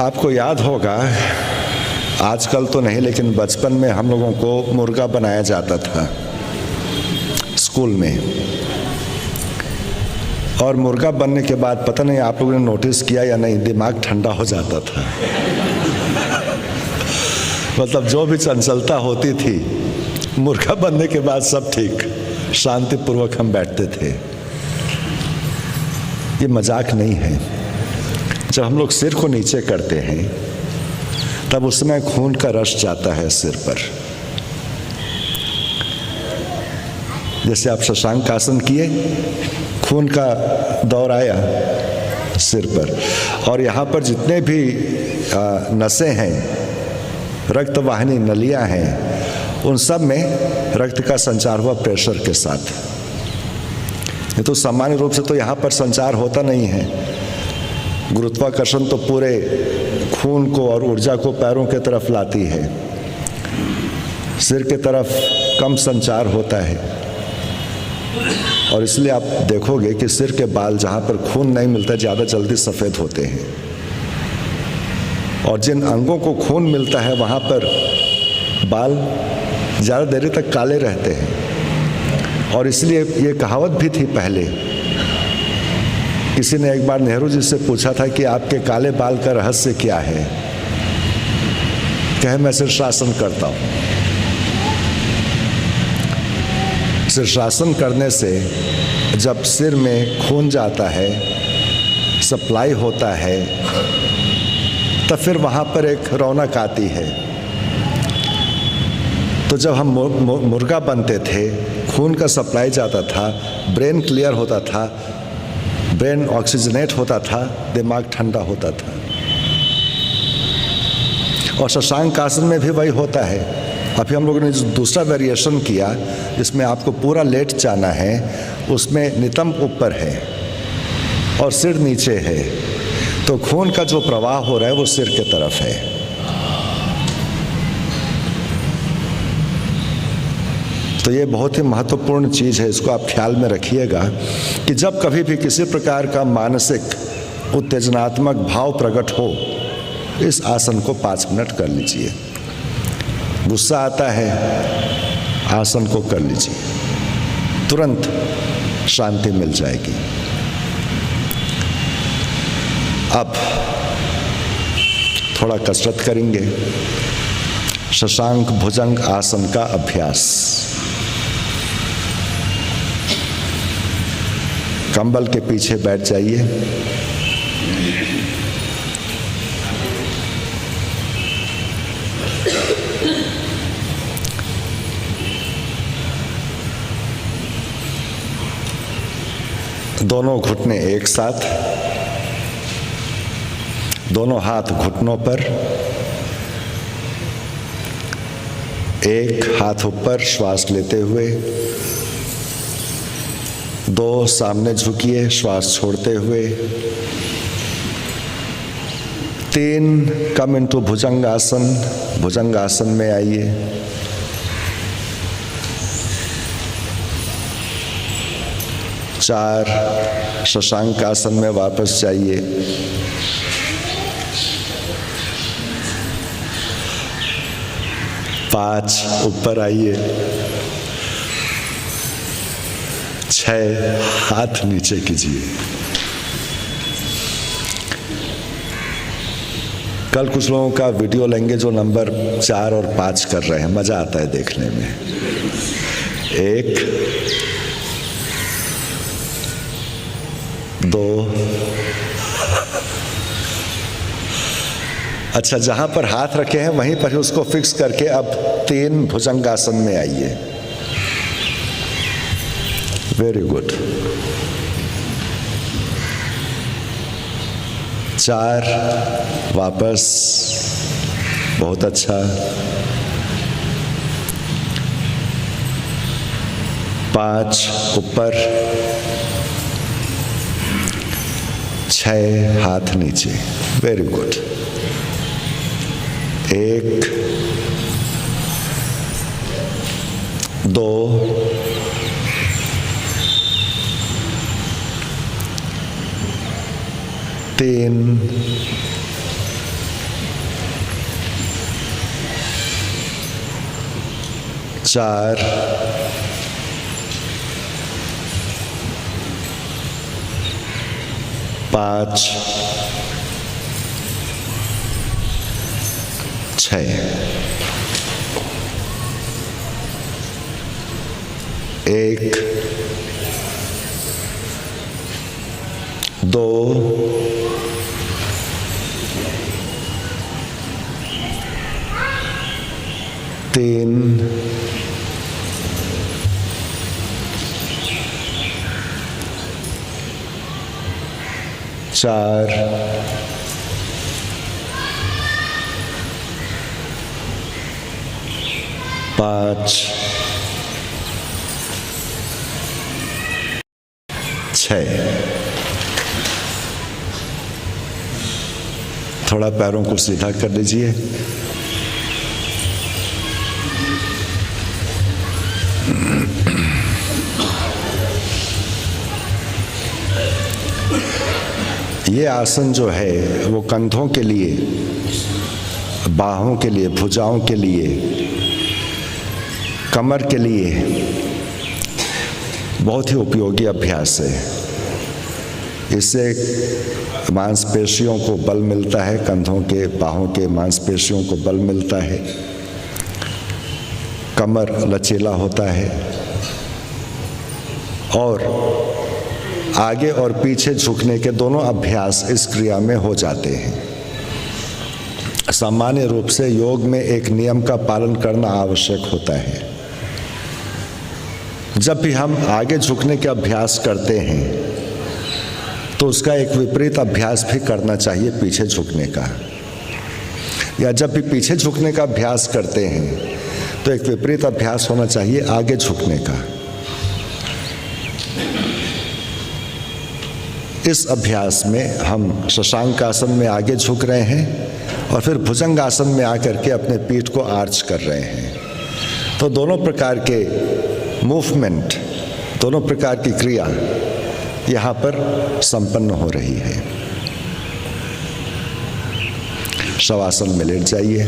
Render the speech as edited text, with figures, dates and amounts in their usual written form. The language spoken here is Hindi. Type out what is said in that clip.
आपको याद होगा, आजकल तो नहीं लेकिन बचपन में हम लोगों को मुर्गा बनाया जाता था स्कूल में। और मुर्गा बनने के बाद पता नहीं आप लोगों ने नोटिस किया या नहीं, दिमाग ठंडा हो जाता था। मतलब जो भी चंचलता होती थी, मुर्गा बनने के बाद सब ठीक, शांतिपूर्वक हम बैठते थे। ये मजाक नहीं है। जब हम लोग सिर को नीचे करते हैं तब उसमें खून का रश जाता है सिर पर। जैसे आप शशांक आसन किए, खून का दौर आया सिर पर, और यहाँ पर जितने भी नसें हैं, रक्त वाहिनी नलियाँ हैं, उन सब में रक्त का संचार हुआ प्रेशर के साथ। ये तो सामान्य रूप से तो यहाँ पर संचार होता नहीं है। गुरुत्वाकर्षण तो पूरे खून को और ऊर्जा को पैरों के तरफ लाती है, सिर के तरफ कम संचार होता है। और इसलिए आप देखोगे कि सिर के बाल जहाँ पर खून नहीं मिलता ज़्यादा जल्दी सफ़ेद होते हैं, और जिन अंगों को खून मिलता है वहाँ पर बाल ज़्यादा देर तक काले रहते हैं। और इसलिए ये कहावत भी थी पहले। किसी ने एक बार नेहरू जी से पूछा था कि आपके काले बाल का रहस्य क्या है? कहे मैं शीर्षासन करता हूँ। शीर्षासन करने से जब सिर में खून जाता है, सप्लाई होता है, तब फिर वहाँ पर एक रौनक आती है। तो जब हम मुर्गा बनते थे, खून का सप्लाई जाता था, ब्रेन क्लियर होता था, ब्रेन ऑक्सीजनेट होता था, दिमाग ठंडा होता था। और शशांक आसन में भी वही होता है। अभी हम लोगों ने जो दूसरा वेरिएशन किया, जिसमें आपको पूरा लेट जाना है, उसमें नितंब ऊपर है और सिर नीचे है, तो खून का जो प्रवाह हो रहा है वो सिर के तरफ है। तो ये बहुत ही महत्वपूर्ण चीज़ है, इसको आप ख्याल में रखिएगा कि जब कभी भी किसी प्रकार का मानसिक उत्तेजनात्मक भाव प्रकट हो, इस आसन को 5 मिनट कर लीजिए। गुस्सा आता है, आसन को कर लीजिए, तुरंत शांति मिल जाएगी। अब थोड़ा कसरत करेंगे, शशांक भुजंग आसन का अभ्यास। कंबल के पीछे बैठ जाइए। दोनों घुटने एक साथ, दोनों हाथ घुटनों पर, एक हाथ ऊपर श्वास लेते हुए, 2 सामने झुकिए श्वास छोड़ते हुए, 3 कम इनटू भुजंगासन, भुजंगासन में आइए। 4 शशांक आसन में वापस जाइए। 5 ऊपर आइए। 6 हाथ नीचे कीजिए। कल कुछ लोगों का वीडियो लेंगे जो नंबर 4 और 5 कर रहे हैं, मजा आता है देखने में। 1 2 अच्छा, जहां पर हाथ रखे हैं वहीं पर ही उसको फिक्स करके अब 3 भुजंगासन में आइए। Very good. 4 वापस, बहुत अच्छा। 5 ऊपर, 6 हाथ नीचे। Very good. 1 2 3 4, 5, 6, 1, 2, 3, 4, 5, 6। थोड़ा पैरों को सीधा कर लीजिए। ये आसन जो है वो कंधों के लिए, बाहों के लिए, भुजाओं के लिए, कमर के लिए बहुत ही उपयोगी अभ्यास है। इससे मांसपेशियों को बल मिलता है, कंधों के, बाहों के मांसपेशियों को बल मिलता है, कमर लचीला होता है और आगे और पीछे झुकने के दोनों अभ्यास इस क्रिया में हो जाते हैं। सामान्य रूप से योग में एक नियम का पालन करना आवश्यक होता है। जब भी हम आगे झुकने के अभ्यास करते हैं तो उसका एक विपरीत अभ्यास भी करना चाहिए पीछे झुकने का, या जब भी पीछे झुकने का अभ्यास करते हैं तो एक विपरीत अभ्यास होना चाहिए आगे झुकने का। इस अभ्यास में हम शशांक आसन में आगे झुक रहे हैं और फिर भुजंग आसन में आकर के अपने पीठ को आर्च कर रहे हैं। तो दोनों प्रकार के मूवमेंट, दोनों प्रकार की क्रिया यहाँ पर संपन्न हो रही है। शवासन में लेट जाइए।